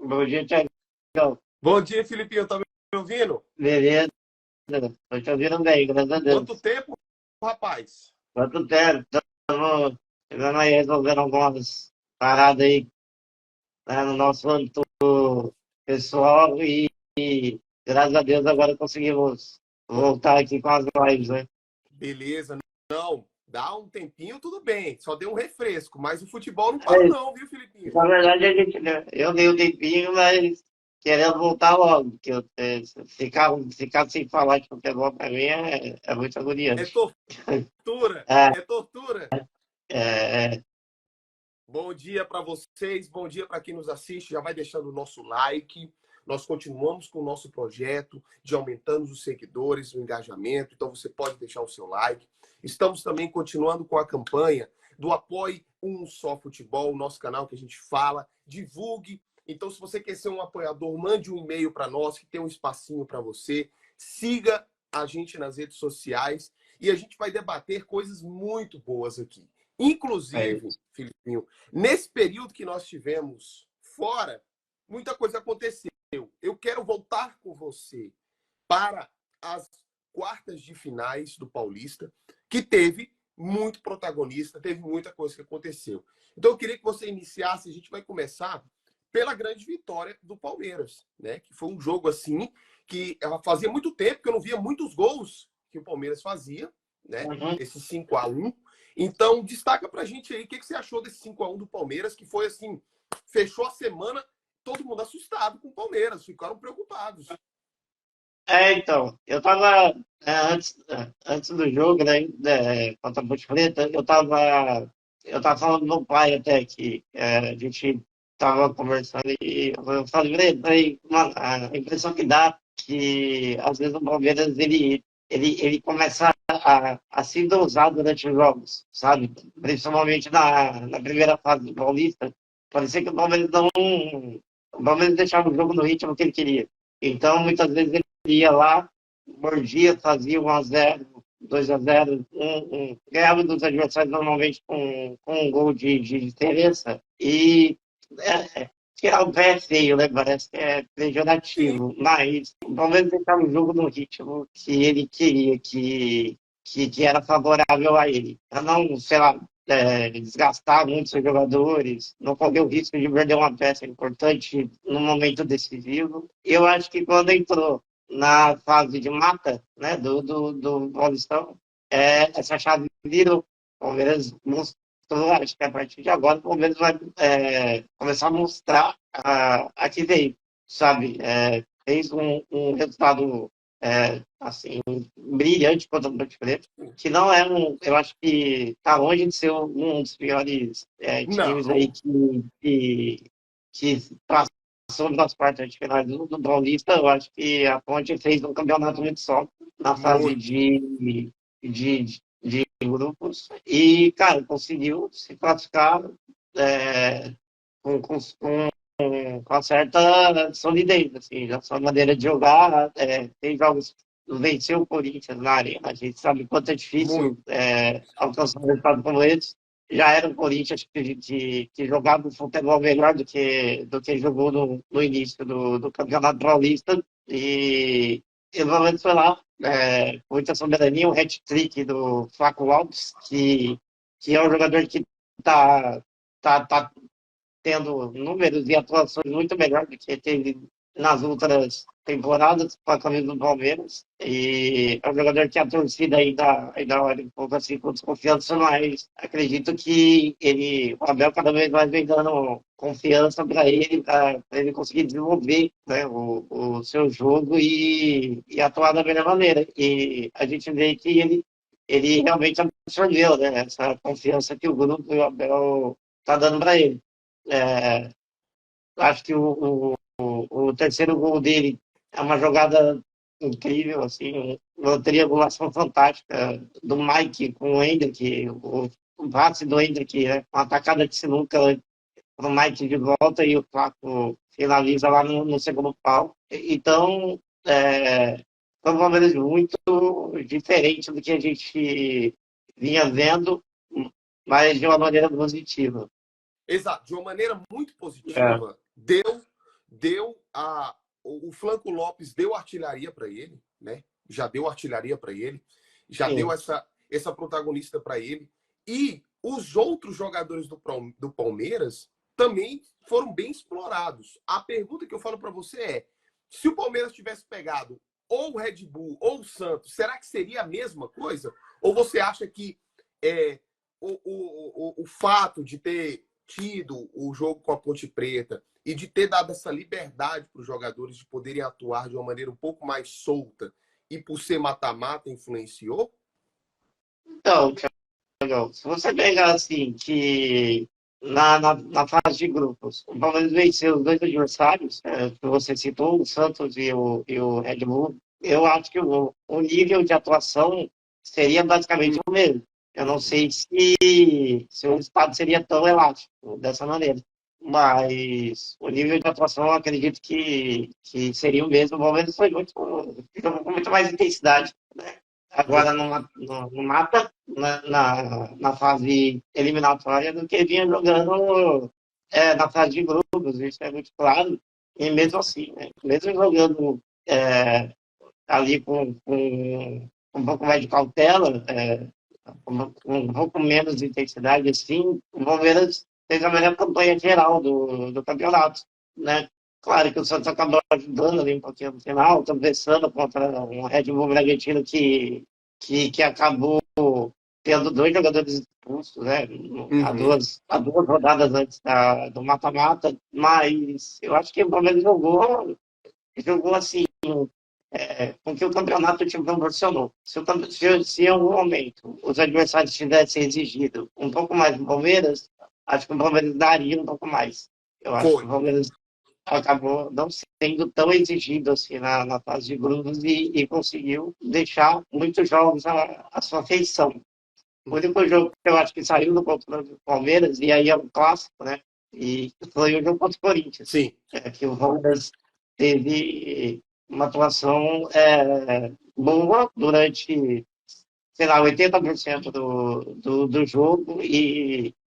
Bom dia, Thiagão. Bom dia, Filipinho. Tá me ouvindo? Beleza? Tô te ouvindo bem, graças a Quanto Deus. tempo, rapaz? Quanto tempo? Estamos chegando aí resolvendo algumas paradas aí, né, no nosso âmbito pessoal e graças a Deus agora conseguimos voltar aqui com as lives, né? Beleza. Não, dá um tempinho, tudo bem. Só deu um refresco, mas o futebol não para É, não, viu, Filipinho? na verdade, a gente, né, eu dei um tempinho, mas querendo voltar logo, porque ficar sem falar de futebol pra mim é muito É agoniante. tortura, É, é tortura. é, Bom dia para vocês, bom dia para quem nos assiste. Já vai deixando o nosso like. Nós continuamos com o nosso projeto de aumentando os seguidores, o engajamento. Então você pode deixar o seu like. Estamos também continuando com a campanha do Apoie Um Só Futebol, o nosso canal que a gente fala, divulgue. Então, se você quer ser um apoiador, mande um e-mail para nós, que tem um espacinho para você. Siga a gente nas redes sociais e a gente vai debater coisas muito boas aqui. é Inclusive, isso. Filipinho, nesse período que nós tivemos fora, muita coisa aconteceu. Eu quero voltar com você para as quartas de finais do Paulista, que teve muito protagonista, teve muita coisa que aconteceu. Então eu queria que você iniciasse, a gente vai começar pela grande vitória do Palmeiras, né? Que foi um jogo assim que fazia muito tempo que eu não via muitos gols que o Palmeiras fazia, né? Uhum. Esse 5-1. Então, destaca pra gente aí o que você achou desse 5-1 do Palmeiras, que foi assim, fechou a semana, todo mundo assustado com o Palmeiras, ficaram preocupados. Então, eu tava, antes do jogo, né, contra a Ponte Preta, eu tava falando do meu pai até que a gente tava conversando e eu falei, mano, a impressão que dá é que às vezes o Palmeiras, ele começa a se dosar durante os jogos, sabe? Principalmente na primeira fase do Paulista, parecia que o Palmeiras deixava o jogo no ritmo que ele queria. Então, muitas vezes ia lá, mordia, fazia 1-0, 2-0, ganhava dos adversários normalmente com um gol de diferença. E tirar o pé é feio, né? Parece que é Sim, pejorativo. Mas o Palmeiras deixava o jogo no ritmo que ele queria, que era favorável a ele. Para não, sei lá, desgastar muitos jogadores, não correr o risco de perder uma peça importante no momento decisivo. Eu acho que quando entrou na fase de mata, né, do Paulistão, essa chave virou. O Palmeiras mostrou, acho que a partir de agora o Palmeiras vai começar a mostrar a que veio, sabe? Fez um resultado assim, brilhante contra o Ponte Preta, que não é eu acho que está longe de ser um dos piores times aí não, que passou das quartas de finais do Paulista. Eu acho que a Ponte fez um campeonato muito só na fase muito, de grupos e, cara, conseguiu se classificar é, com uma certa solidez, assim, na sua maneira de jogar. Tem jogos, venceu o Corinthians na arena, a gente sabe quanto é muito. difícil alcançar um resultado como esse. Já era o Corinthians que jogava um futebol melhor do que jogou no início do Campeonato Paulista. E o Palmeiras foi lá, com muita soberania, um hat-trick do Flaco Alves, que é um jogador que está tá tendo números e atuações muito melhor do que teve nas outras temporadas com a camisa do Palmeiras. E é um jogador que a torcida ainda olha um pouco assim com desconfiança, mas acredito que o Abel cada vez mais vem dando confiança para ele conseguir desenvolver, né, o seu jogo e atuar da melhor maneira. E a gente vê que ele realmente absorveu, né, essa confiança que o grupo e o Abel está dando para ele. É, acho que o terceiro gol dele é uma jogada incrível, assim, uma triangulação fantástica do Mike com o Hendrick, o passe do Hendrick, né, uma atacada de sinuca para o Mike de volta e o Flaco finaliza lá no segundo pau. Então, foi um Palmeiras muito diferente do que a gente vinha vendo, mas de uma maneira positiva. Exato, de uma maneira muito É, positiva, o Flanco Lopes deu artilharia para ele, né? Já deu artilharia para ele, já Sim. deu essa protagonista para ele. E os outros jogadores do Palmeiras também foram bem explorados. A pergunta que eu falo para você é: se o Palmeiras tivesse pegado ou o Red Bull ou o Santos, será que seria a mesma coisa? Ou você acha que o fato de ter tido o jogo com a Ponte Preta e de ter dado essa liberdade para os jogadores de poderem atuar de uma maneira um pouco mais solta e por ser mata-mata influenciou? Então, Thiago, se você pegar assim, que na fase de grupos, o Palmeiras venceu os dois adversários, que você citou, o Santos e o Red Bull, eu acho que o nível de atuação seria basicamente o mesmo. Eu não sei se o estado seria tão elástico dessa maneira. Mas o nível de atuação, eu acredito que seria o mesmo. O Palmeiras foi jogou com muito mais intensidade, né? Agora no mata, na fase eliminatória, do que vinha jogando na fase de grupos. Isso é muito claro. E mesmo assim, né? Mesmo jogando ali com um pouco mais de cautela, com um pouco menos de intensidade, assim, o Palmeiras fez a melhor campanha geral do campeonato, né? Claro que o Santos acabou ajudando ali um pouquinho no final, tropeçando contra um Red Bull Bragantino que acabou tendo dois jogadores expulsos, né? Há duas rodadas antes do mata-mata, mas eu acho que o Palmeiras jogou assim, com que o campeonato te proporcionou. Se em algum momento os adversários tivessem exigido um pouco mais do Palmeiras, acho que o Palmeiras daria um pouco mais. Eu acho que o Palmeiras acabou não sendo tão exigido assim na fase de grupos e conseguiu deixar muitos jogos à sua feição. O único jogo que eu acho que saiu do controle do Palmeiras, e aí é um clássico, né? E foi o jogo contra o Corinthians. Sim. Que o Palmeiras teve uma atuação boa durante, sei lá, 80% do jogo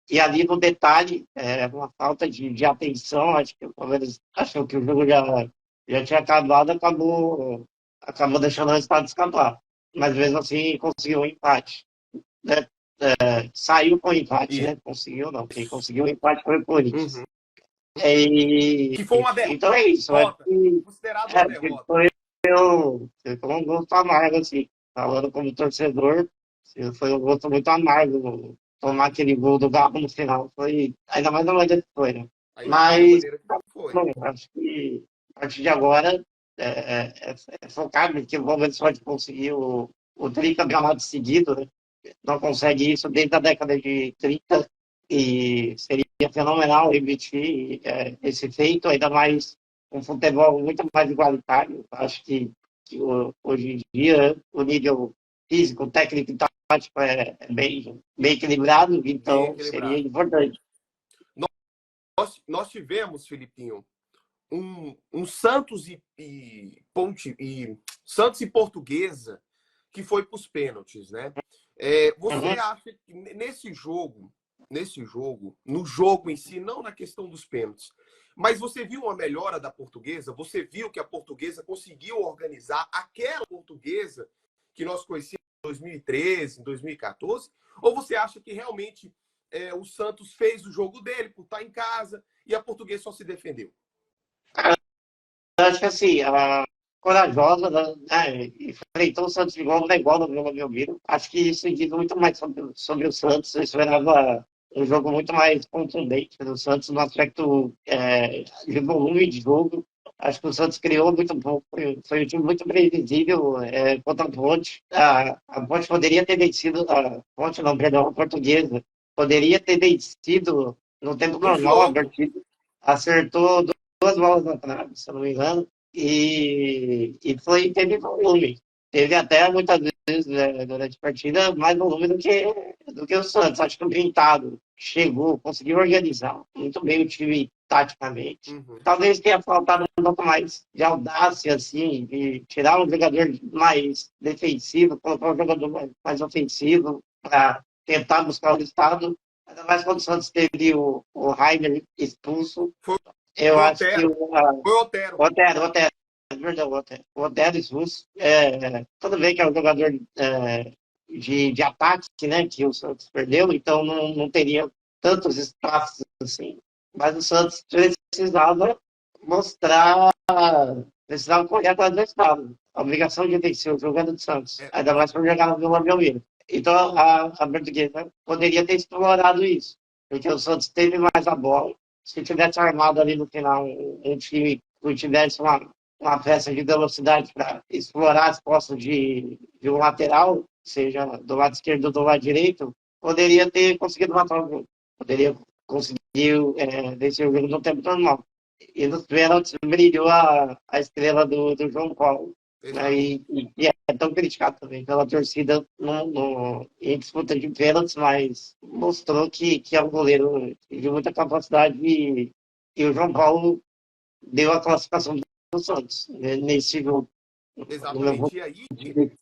e ali no detalhe, uma falta de atenção, acho que o Palmeiras achou que o jogo já tinha acabado, acabou deixando o resultado escapar. Mas mesmo assim conseguiu um empate, né? Saiu com o empate, né? Conseguiu não, quem conseguiu o empate foi o Corinthians. Que foi uma derrota. Então é isso. Considerado uma derrota. Foi um gosto amargo, assim. Falando como torcedor, foi um gosto muito amargo tomar aquele gol do Galo no final. Foi, ainda mais na maneira que foi, né? Mas acho que a partir de agora é focado, porque o Palmeiras pode conseguir o tricampeonato seguido, né? Não consegue isso desde a década de 30 e seria fenomenal repetir esse feito, ainda mais um futebol muito mais igualitário. Acho que hoje em dia o nível físico, técnico e tático é bem equilibrado, então seria importante. Nós tivemos, Filipinho, um Santos Santos e Portuguesa que foi para os pênaltis, né? Você acha que nesse jogo, no jogo em si, não na questão dos pênaltis, mas você viu uma melhora da Portuguesa? Você viu que a Portuguesa conseguiu organizar aquela Portuguesa que nós conhecíamos em 2013, em 2014? Ou você acha que realmente o Santos fez o jogo dele por estar em casa e a Portuguesa só se defendeu? Eu acho que assim, a corajosa, né, enfrentou o Santos igual um negócio no Vila Belmiro. Acho que isso diz muito mais sobre o Santos. Eu esperava um jogo muito mais contundente do Santos no aspecto de volume de jogo. Acho que o Santos criou muito pouco. Foi um time muito previsível contra a Ponte. A Ponte poderia ter vencido, a Ponte não, perdão, a Portuguesa. Poderia ter vencido no tempo normal a partida. Acertou duas bolas na trave, se eu não me engano, teve volume. Teve até muitas vezes durante a partida mais volume do que o Santos. Acho que o Pintado chegou, conseguiu organizar muito bem o time taticamente. Talvez tenha faltado um pouco mais de audácia, assim, de tirar um jogador mais defensivo, colocar um jogador mais ofensivo para tentar buscar o resultado. Ainda mais quando o Santos teve o Rainer expulso. Eu Foi o acho que Otero. Foi o Otero. Otero, é verdade, o Otero Sus, tudo bem que é um jogador de ataque, né, que o Santos perdeu, então não teria tantos espaços assim, mas o Santos precisava mostrar, precisava correr atrás do estado. A obrigação de vencer o jogo era do Santos, É, ainda mais para jogar no Vila Belmiro. Então a Portuguesa poderia ter explorado isso, porque o Santos teve mais a bola. Se tivesse armado ali no final um time que tivesse uma peça de velocidade para explorar as costas de um lateral, seja do lado esquerdo ou do lado direito, poderia ter conseguido matar o jogo. Poderia conseguir vencer o jogo no tempo normal. E nos pênaltis brilhou a estrela do João Paulo. Né? exato. E é tão criticado também pela torcida em disputa de pênaltis, mas mostrou que é um goleiro de muita capacidade e o João Paulo deu a classificação do Santos nesse jogo. No meu ponto Exatamente. de vista.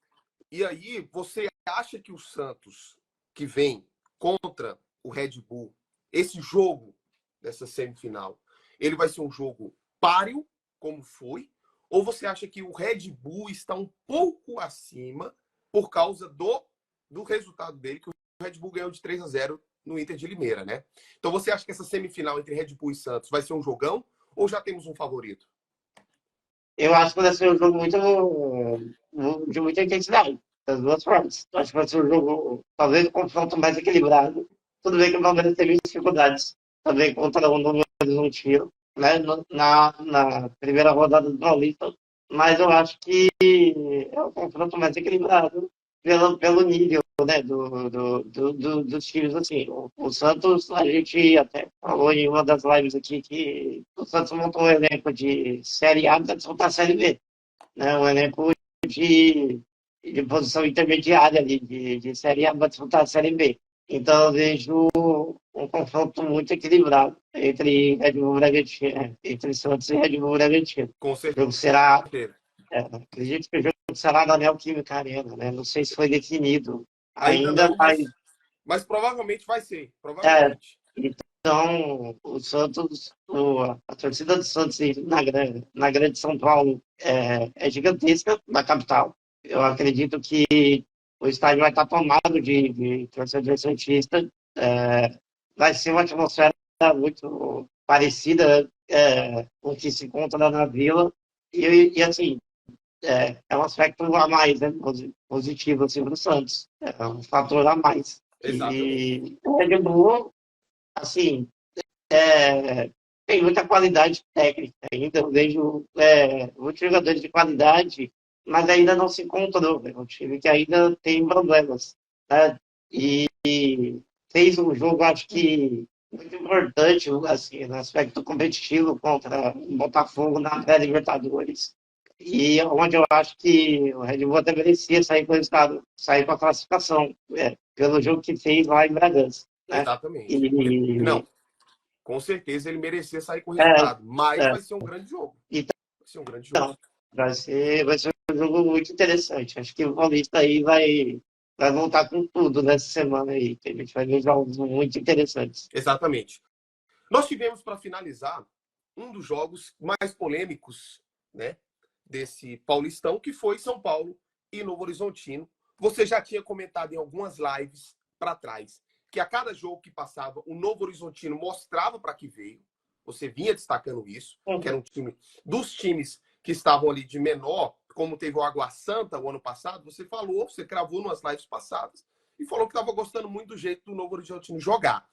E aí, você acha que o Santos, que vem contra o Red Bull, esse jogo dessa semifinal, ele vai ser um jogo páreo, como foi? Ou você acha que o Red Bull está um pouco acima por causa do resultado dele, que o Red Bull ganhou de 3-0 no Inter de Limeira, né? Então você acha que essa semifinal entre Red Bull e Santos vai ser um jogão ou já temos um favorito? Eu acho que vai ser um jogo de muita intensidade, das duas formas. Eu acho que vai ser um jogo, talvez, um confronto mais equilibrado. Tudo bem que o Palmeiras teve dificuldades também contra o Novo Horizontino, né, na primeira rodada do Paulista, mas eu acho que é um confronto mais equilibrado pelo nível, né, dos times. Assim, o Santos, a gente até falou em uma das lives aqui que o Santos montou um elenco de Série A para disputar a Série B, né, um elenco de, de posição intermediária ali, de Série A para disputar a Série B. Então eu vejo um confronto muito equilibrado entre Red Bull Bragantino, entre Santos e Red Bull Bragantino. Com O jogo será, certeza. acredito que o jogo será na Neoquímica Arena, né? Não sei se foi definido Ainda ainda, não, mas provavelmente vai ser. é, Provavelmente. então o Santos, a torcida do Santos na grande São Paulo é gigantesca na capital. Eu acredito que o estádio vai estar tomado de torcedor santista. Vai ser uma atmosfera muito parecida com o que se encontra na Vila. E assim, é um aspecto a mais, né? Positivo assim, para o Santos. É um fator a mais. Exatamente. E o Red Bull, assim, é, tem muita qualidade técnica ainda. Eu vejo muitos jogadores de qualidade, mas ainda não se encontrou. É um time que ainda tem problemas. Né? E fez um jogo, acho que muito importante, assim, no aspecto competitivo contra o Botafogo na pré-Libertadores. E onde eu acho que o Red Bull até merecia sair com o resultado, sair com a classificação, pelo jogo que fez lá em Bragança. Né? Exatamente. E, Não, com certeza ele merecia sair com o é, resultado, mas é, vai ser um grande jogo. Vai ser um grande jogo. então, vai ser um jogo muito interessante. Acho que o Paulista aí vai voltar com tudo nessa semana aí, que a gente vai ver jogos muito interessantes. Exatamente. Nós tivemos, para finalizar, um dos jogos mais polêmicos, né, desse Paulistão, que foi São Paulo e Novo Horizontino. Você já tinha comentado em algumas lives para trás que a cada jogo que passava, o Novo Horizontino mostrava para que veio. Você vinha destacando isso, que era Uhum. um time dos times que estavam ali de menor, como teve o Água Santa o ano passado. Você falou, você cravou nas lives passadas e falou que estava gostando muito do jeito do Novo Horizontino jogar.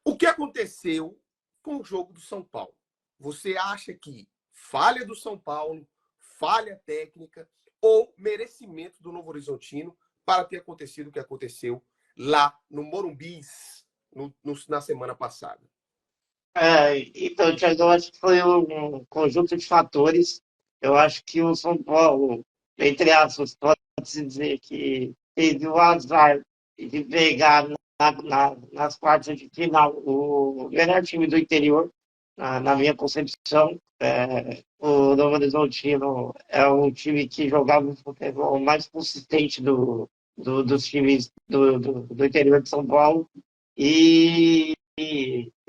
O que aconteceu com o jogo do São Paulo? Você acha que falha do São Paulo, falha técnica ou merecimento do Novo Horizontino para ter acontecido o que aconteceu lá no Morumbi na semana passada? Então, Thiago, eu acho que foi um conjunto de fatores. Eu acho que o São Paulo, entre aspas, pode-se dizer que teve o azar de pegar nas quartas de final o melhor time do interior, na minha concepção. O Novo Horizontino é um time que jogava o futebol mais consistente dos times do interior de São Paulo. E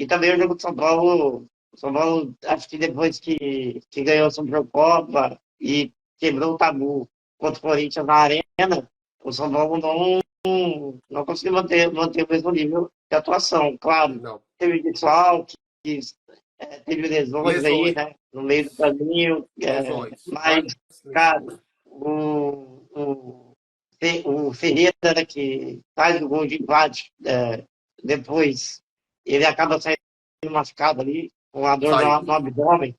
também o jogo de São Paulo O São Paulo, acho que depois que ganhou a Supercopa e quebrou o tabu contra o Corinthians na Arena, o São Paulo não conseguiu manter o mesmo nível de atuação. Claro, Não. teve desfalques, teve lesões aí, Lesões. né, no meio do caminho, Lesões. mas, Várias cara, lesões. o Ferreira, né, que faz o gol de empate, depois ele acaba saindo machucado ali, com a dor Saiu. no abdômen.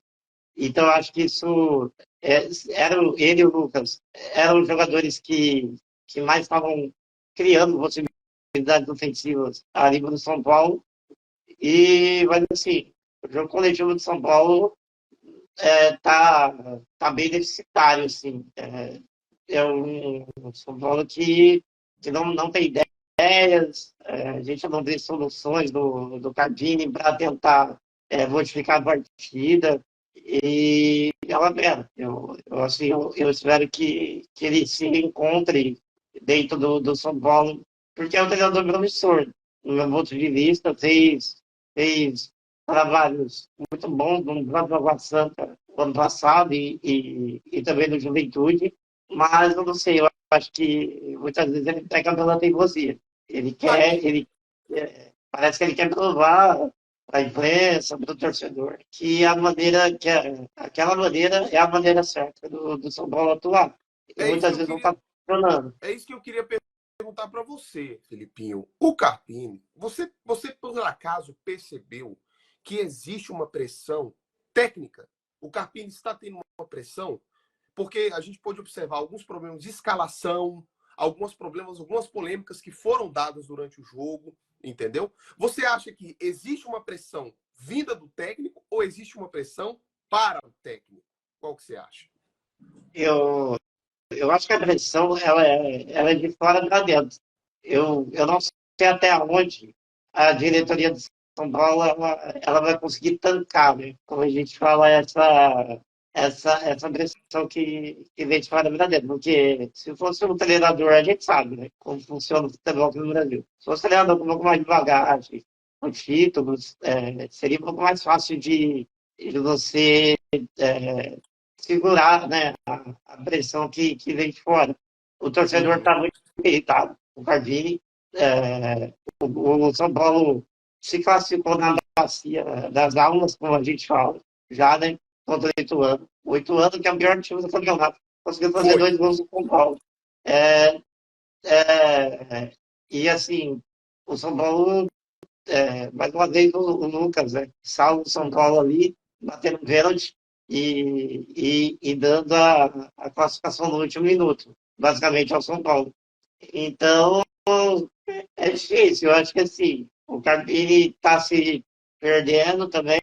Então, eu acho que isso ele e o Lucas eram os jogadores que mais estavam criando possibilidades ofensivas ali no São Paulo. Mas assim, o jogo coletivo do São Paulo tá bem deficitário, assim. É um São Paulo que não tem ideias, a gente não vê soluções do Cardini para tentar modificar a partida. E é uma pena. Assim, eu espero que ele se encontre dentro do São Paulo, porque é um treinador promissor, no meu ponto de vista, fez trabalhos muito bons no próprio Água Santa no ano passado e também no Juventude, mas eu não sei, eu acho que muitas vezes ele pega pela teimosia. Aqui, Parece que ele quer provar para a imprensa, para o torcedor, que aquela maneira é a maneira certa do São Paulo atuar. E é isso que muitas eu vezes não está queria, funcionando. é isso que eu queria perguntar para você, Felipinho. O Carpini, você por acaso percebeu que existe uma pressão técnica? O Carpini está tendo uma pressão porque a gente pôde observar alguns problemas de escalação, algumas polêmicas que foram dadas durante o jogo, entendeu? Você acha que existe uma pressão vinda do técnico ou existe uma pressão para o técnico? Qual que você acha? Eu, eu acho que a pressão ela é de fora para dentro. Eu não sei até onde a diretoria de São Paulo ela vai conseguir tancar, né? Como a gente fala, essa pressão que vem de fora para dentro. Porque se fosse um treinador, a gente sabe, né? Como funciona o futebol aqui no Brasil. Se fosse um treinador um pouco mais devagar, com títulos, seria um pouco mais fácil de você segurar, né, a pressão que vem de fora. O torcedor Uhum. está muito irritado. O Cardini, o São Paulo se classificou na bacia das almas, como a gente fala, já, né, contra 8 anos. 8 anos que é o pior time do campeonato. Conseguiu fazer Foi. 2 gols no São Paulo. É, e assim, o São Paulo, mais uma vez, o Lucas, né, salva o São Paulo ali, batendo pênalti e dando a classificação no último minuto, basicamente ao São Paulo. Então, é difícil. Eu acho que assim, o Carpini está se perdendo também.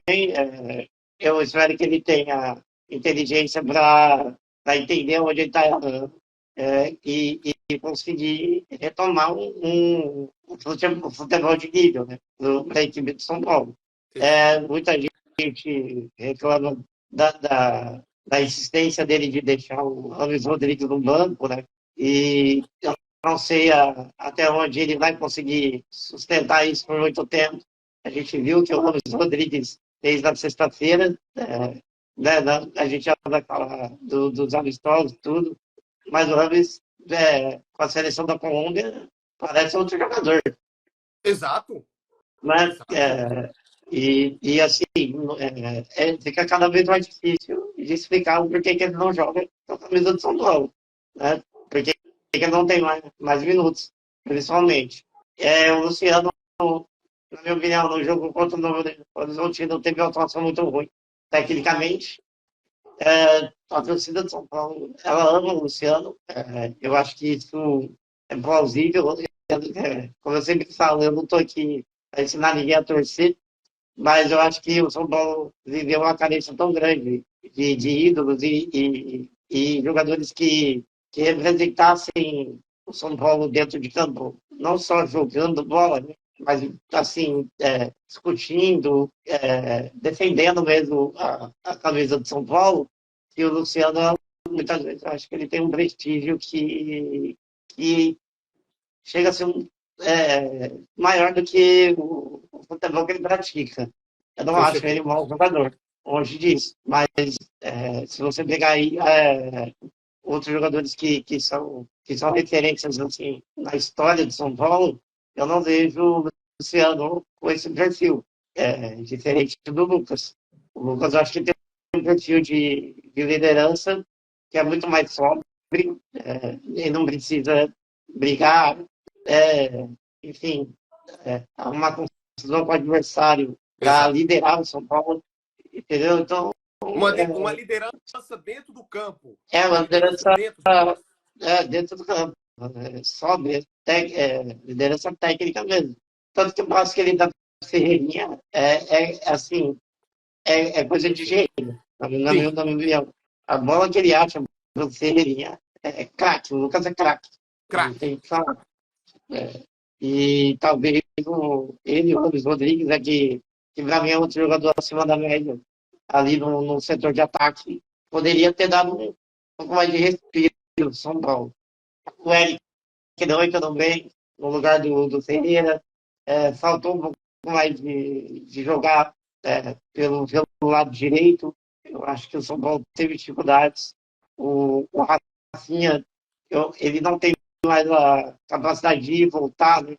Eu espero que ele tenha inteligência para entender onde ele está errando e conseguir retomar um futebol de nível, né, para a equipe de São Paulo. Muita gente reclama da insistência dele de deixar o Rames Rodrigues no banco, né? E eu não sei até onde ele vai conseguir sustentar isso por muito tempo. A gente viu que o Rames Rodrigues fez na sexta-feira, né, a gente já vai falar dos amistosos, tudo, mas o Rames, com a seleção da Colômbia, parece outro jogador. Exato. Mas, Exato. assim, fica cada vez mais difícil de explicar o porquê que ele não joga com a camisa de São Paulo, né? Porque ele não tem mais minutos, principalmente. O Luciano, na minha opinião, no jogo contra o Novo Horizontino teve uma atuação muito ruim, tecnicamente. A torcida de São Paulo, ela ama o Luciano. Eu acho que isso é plausível. Como eu sempre falo, eu não estou aqui para ensinar ninguém a torcer, mas eu acho que o São Paulo viveu uma carência tão grande de ídolos e jogadores que representassem o São Paulo dentro de campo, não só jogando bola, né, mas assim, discutindo, defendendo mesmo a camisa de São Paulo. E o Luciano, muitas vezes, eu acho que ele tem um prestígio que chega a ser maior do que o futebol que ele pratica. Eu não Com acho ele certeza. um mau jogador, longe disso. Mas se você pegar aí outros jogadores que são referências assim, na história de São Paulo, eu não vejo o Luciano com esse perfil, diferente do Lucas. O Lucas, eu acho que tem um perfil de liderança que é muito mais sóbrio, ele não precisa brigar, enfim, arrumar confusão com o adversário para Exato. liderar o São Paulo, entendeu? Então, Uma liderança dentro do campo. Uma uma liderança liderança dentro de campo. dentro do campo, sóbria, liderança técnica mesmo. Tanto que eu acho que ele dá Ferreirinha assim, é coisa de Perfeito. gênio, Sim, na minha opinião. A bola que ele acha do Ferreirinha é craque, o Lucas é craque, não craque. tem o que falar. E talvez ele, o Ramos Rodrigues, que para mim é outro jogador acima da média, ali no setor de ataque, poderia ter dado um pouco mais de respiro ao São Paulo. O Eric, que não entrou bem, no lugar do Ferreira, faltou um pouco mais de jogar pelo lado direito. Eu acho que o São Paulo teve dificuldades. O Rafinha, ele não tem mais a capacidade de ir e voltar, né?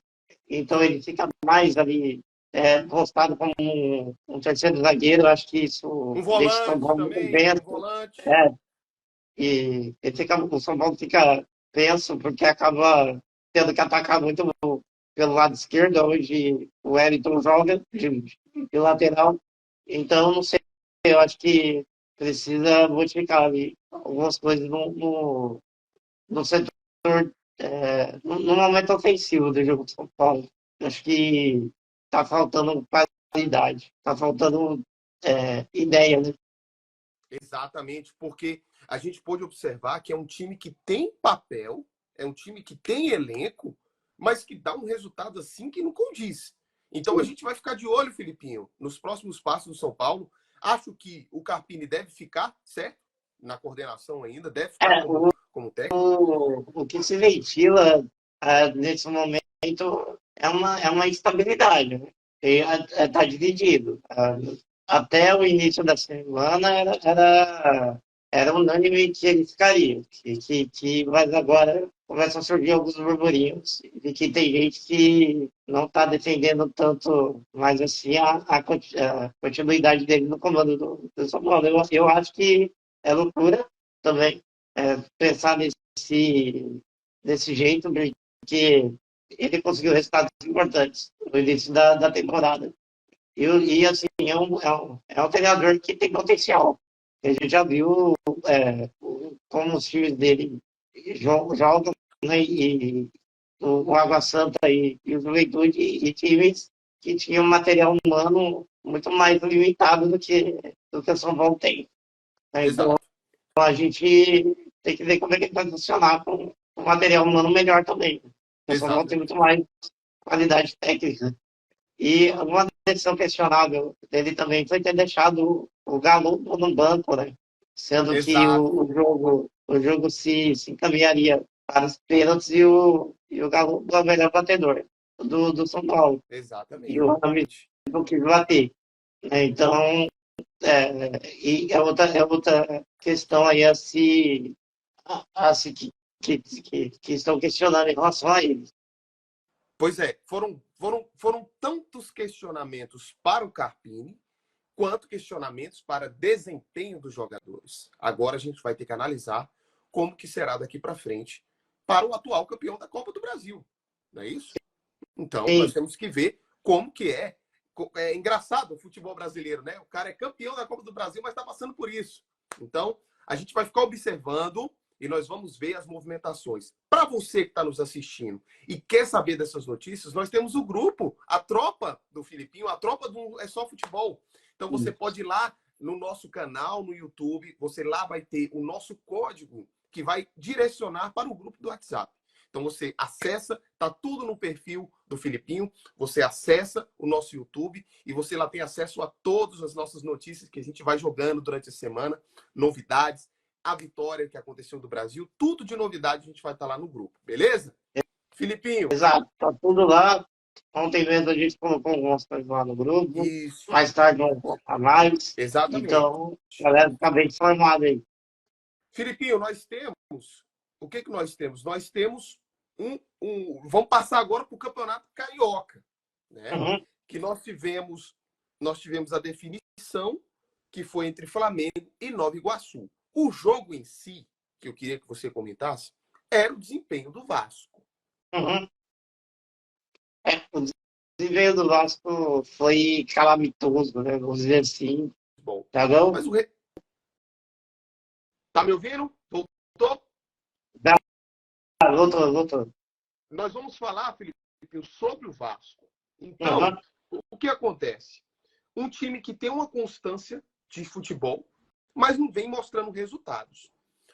Então ele fica mais ali postado como um terceiro zagueiro. Eu acho que Um isso deixa o São volante Paulo muito também, um bento. volante. É, e o São Paulo fica tenso porque acaba tendo que atacar muito pelo lado esquerdo, onde o Wellington joga de lateral. Então, não sei, eu acho que precisa modificar ali algumas coisas no setor, no momento ofensivo do jogo de São Paulo. Acho que está faltando qualidade, está faltando ideia, né? Exatamente, porque a gente pôde observar que é um time que tem papel, é um time que tem elenco, mas que dá um resultado assim que não condiz. Então a gente vai ficar de olho, Filipinho, nos próximos passos do São Paulo. Acho que o Carpini deve ficar, certo? Na coordenação ainda, deve ficar É, como técnico. o que se ventila nesse momento é uma instabilidade, né? Está dividido. Até o início da semana era unânime que ele ficaria, mas agora começam a surgir alguns burburinhos de que tem gente que não está defendendo tanto mais assim a continuidade dele no comando do São Paulo. Eu acho que é loucura também pensar desse jeito, porque ele conseguiu resultados importantes no início da temporada. Assim, é um treinador que tem potencial. A gente já viu como os times dele jogam, né? E o Água Santa e o Juventude, e times que tinham material humano muito mais limitado do que o São Paulo tem. Né? Então, Exato, a gente tem que ver como é que ele vai funcionar com um material humano melhor também. O São Paulo tem muito exatamente. mais qualidade técnica. E uma decisão questionável dele também foi ter deixado o Galo no banco, né? Sendo que Exato, o jogo se encaminharia para os pênaltis e o Galo é o melhor batedor do São Paulo. E o Rami exatamente. não quis bater. Né? Então, e é outra questão aí que estão questionando em relação a ele. Pois é, foram tantos questionamentos para o Carpini quanto questionamentos para desempenho dos jogadores. Agora a gente vai ter que analisar como que será daqui para frente para o atual campeão da Copa do Brasil. Não é isso? Então, nós Sim, temos que ver como que é. É engraçado o futebol brasileiro, né? O cara é campeão da Copa do Brasil, mas está passando por isso. Então, a gente vai ficar observando e nós vamos ver as movimentações. Para você que está nos assistindo e quer saber dessas notícias, nós temos o grupo, a tropa do Filipinho, a tropa do É Só Futebol. Então, você pode ir lá no nosso canal, no YouTube, você lá vai ter o nosso código que vai direcionar para o grupo do WhatsApp. Então você acessa, tá tudo no perfil do Filipinho, você acessa o nosso YouTube e você lá tem acesso a todas as nossas notícias que a gente vai jogando durante a semana, novidades, a vitória que aconteceu do Brasil, tudo de novidade a gente vai estar lá no grupo, beleza? Filipinho, exato. Tá tudo lá. Ontem mesmo a gente colocou algumas coisas lá no grupo, Isso, mais tarde vamos colocar mais. exatamente. Então, a galera fica bem informada aí. Filipinho, o que que nós temos? Nós temos vamos passar agora para o Campeonato Carioca, né? Uhum, Que nós tivemos a definição que foi entre Flamengo e Nova Iguaçu. O jogo em si, que eu queria que você comentasse, era o desempenho do Vasco. uhum. O desempenho do Vasco foi calamitoso, né? Vamos dizer assim. Bom, Tá mas bom? tá me ouvindo? Voltou? Dá, voltou, voltou. Nós vamos falar, Felipe, sobre o Vasco. Uhum. Então, o que acontece? Um time que tem uma constância de futebol, mas não vem mostrando resultados.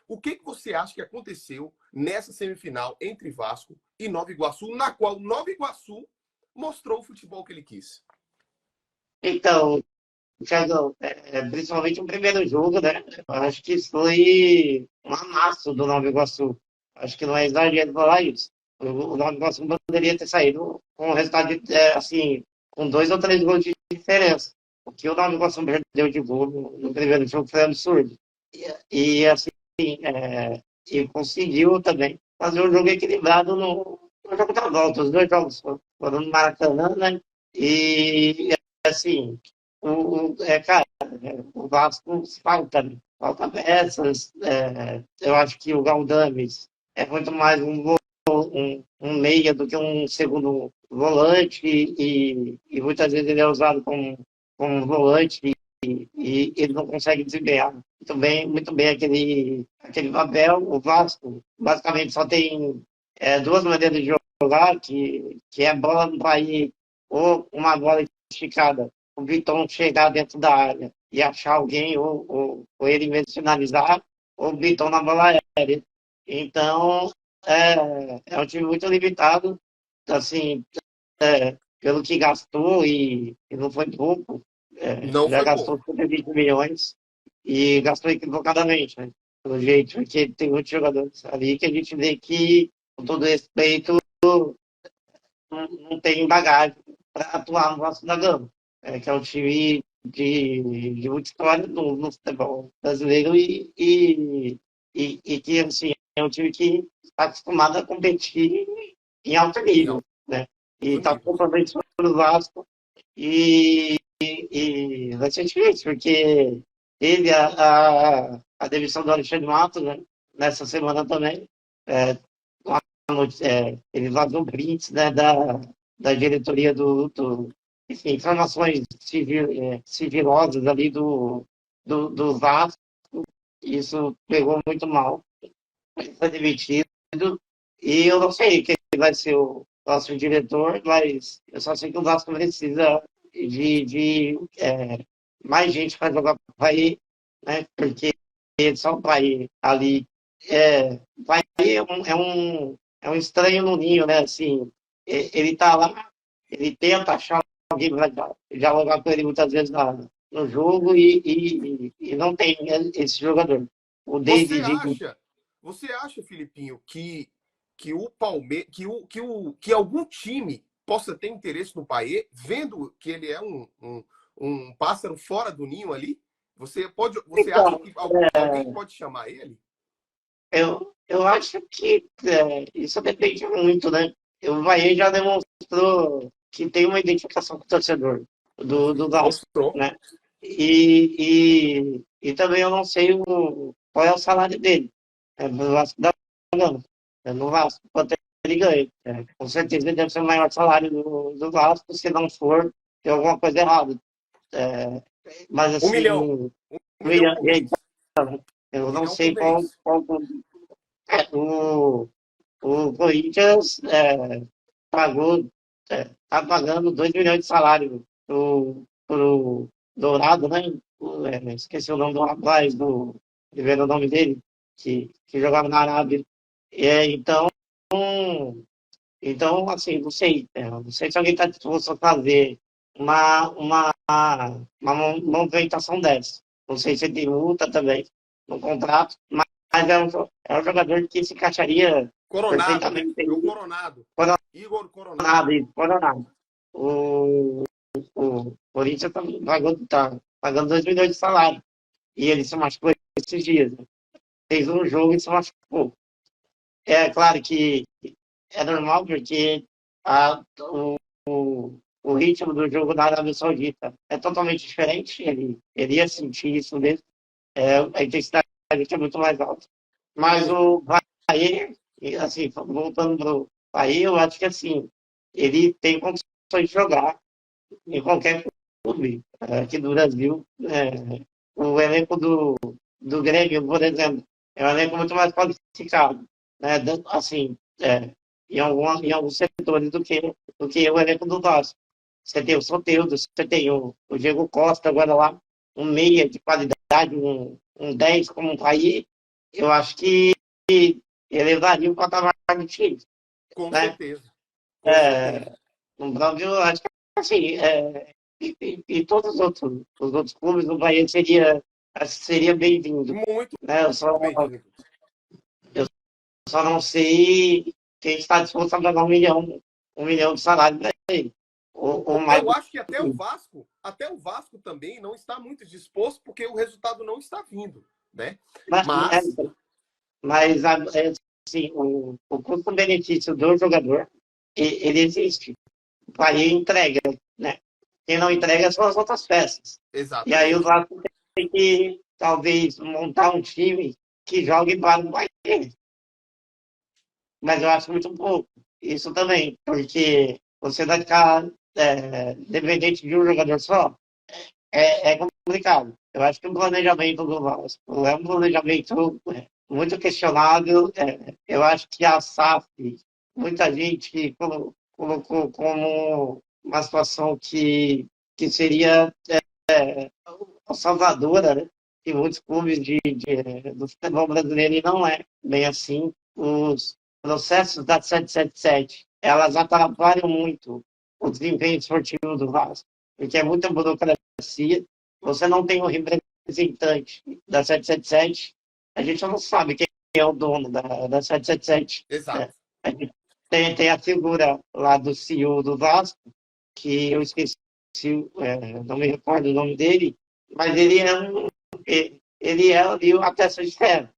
O que você acha que aconteceu nessa semifinal entre Vasco e Nova Iguaçu, na qual Nova Iguaçu mostrou o futebol que ele quis? Então, Thiago, principalmente o primeiro jogo, né? Eu acho que foi um amasso do Nova Iguaçu. Acho que não é exagero falar isso. O Nova Iguaçu poderia ter saído com o resultado, assim, com 2 ou 3 gols de diferença. O que o Nova Iguaçu perdeu de gol no primeiro jogo foi absurdo. Assim, é, e conseguiu também fazer um jogo equilibrado no jogo da volta. Os dois jogos foram no Maracanã, né? E, assim, cara, o Vasco falta peças. Eu acho que o Galdames é muito mais um meia do que um segundo volante, e muitas vezes ele é usado como volante, e ele não consegue desempenhar muito bem aquele papel. O Vasco basicamente só tem duas maneiras de jogar, que é bola no Bahia ou uma bola esticada, o Vitão chegar dentro da área e achar alguém, ou ele mesmo finalizar, ou o Vitão na bola aérea. Então, é um time muito limitado, assim, pelo que gastou, e não foi pouco. Não Já foi gastou pouco. 120 milhões e gastou equivocadamente, né? Pelo jeito, porque tem muitos jogadores ali que a gente vê que, com todo respeito, não tem bagagem para atuar no Vasco da Gama, que é um time de muita história no futebol brasileiro, e que, assim, é um time que está acostumado a competir em alto Em nível, alto né? E está nível. totalmente sobre o Vasco, e vai ser difícil, porque teve a demissão do Alexandre Matos, né? Nessa semana também. É, ele vazou prints, né, da diretoria enfim, informações sigilosas ali do Vasco. Isso pegou muito mal. Ele foi demitido. E eu não sei quem vai ser o próximo diretor, mas eu só sei que o Vasco precisa de mais gente para jogar para o Bahia, né? Porque só o Bahia ali. O Bahia é um estranho no ninho, né? Assim, ele tá lá, ele tenta achar alguém para dialogar com ele muitas vezes no jogo, e não tem esse jogador. O Você David, acha, você acha, Filipinho, que o Palmeiras, que algum time possa ter interesse no Payet, vendo que ele é um pássaro fora do ninho ali? Você acha então, que alguém pode chamar ele? eu acho que isso depende muito, né? O Bahia já demonstrou que tem uma identificação com o torcedor do Vasco, Mostrou. né? E também eu não sei qual é o salário dele, no Vasco da Gama, no Vasco, quanto ele ganha. Com certeza ele deve ser o maior salário do Vasco. Se não for, tem alguma coisa errada. É, mas, 1 milhão. assim, 1 milhão por mês. eu um não milhão por sei qual, mês. qual o Corinthians pagou, tá pagando 2 milhões de salário pro Dourado, né? Esqueci o nome do rapaz, primeiro nome dele, que jogava na Arábia. Então, assim, não sei se alguém está disposto a fazer uma movimentação dessa. Não sei se tem multa também no contrato, mas é um jogador que se encaixaria Coronado, né? perfeitamente É o Coronado. Igor Coronado. coronado, isso, coronado. O Corinthians tá pagando 2 milhões de salário. E ele se machucou esses dias. Né? Fez um jogo e se machucou. É claro que é normal, porque o ritmo do jogo da Arábia Saudita é totalmente diferente. Ele ia sentir isso mesmo. A intensidade é muito mais alta. Mas o Bahia, assim, voltando para o Bahia, eu acho que assim, ele tem condições de jogar em qualquer clube aqui do Brasil. O elenco do Grêmio, por exemplo, é um elenco muito mais qualificado, né? Assim, em alguns setores do que o elenco do Vasco. Você tem o Soteldo, você tem o Diego Costa, agora lá, um meia de qualidade, um 10 como um Raí, eu acho que elevaria o patamar do time, Com né? certeza. Com certeza. É, no Brasil, acho que assim, e todos os outros clubes do Bahia acho que seria bem-vindo, Muito né? bem-vindo. Eu só não sei quem está disposto a pagar 1 milhão de salário para ele. Ou mais. Eu acho que até o Vasco também não está muito disposto, porque o resultado não está vindo, né? Mas, Mas, mas assim, o custo-benefício do jogador, ele existe. O Bahia entrega, né? Quem não entrega são as outras peças. E aí o exatamente. Vasco tem que, talvez, montar um time que jogue para o Bahia. Mas eu acho muito pouco. Isso também, porque você vai ficar dependente de um jogador só, é complicado. Eu acho que o planejamento do Vasco é um planejamento muito questionável. Eu acho que a SAF, muita gente colocou como uma situação que seria salvadora, né? Em muitos clubes do futebol brasileiro, e não é bem assim. Os processos da 777, elas atrapalham muito o desempenho esportivo do Vasco, porque é muita burocracia. Você não tem um representante da 777, a gente não sabe quem é o dono da 777. Né? Exato. A gente tem a figura lá do CEO do Vasco, que eu esqueci, não me recordo o nome dele, mas ele é ali a peça de ferro,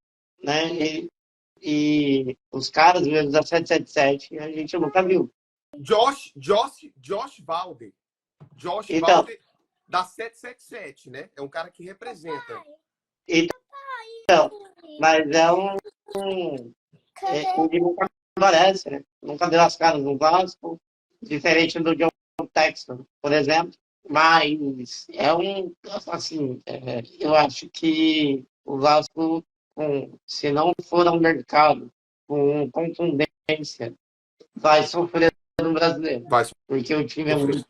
né? E os caras mesmo da 777 a gente nunca viu. Josh Valder. Josh Então, Valder da 777, né? É um cara que representa. então mas ele nunca aparece, né? Nunca deu as caras no Vasco, diferente do John Texton, por exemplo. Mas assim, eu acho que o Vasco, se não for ao mercado com contundência, vai sofrer no brasileiro, Vai porque o time sofrer.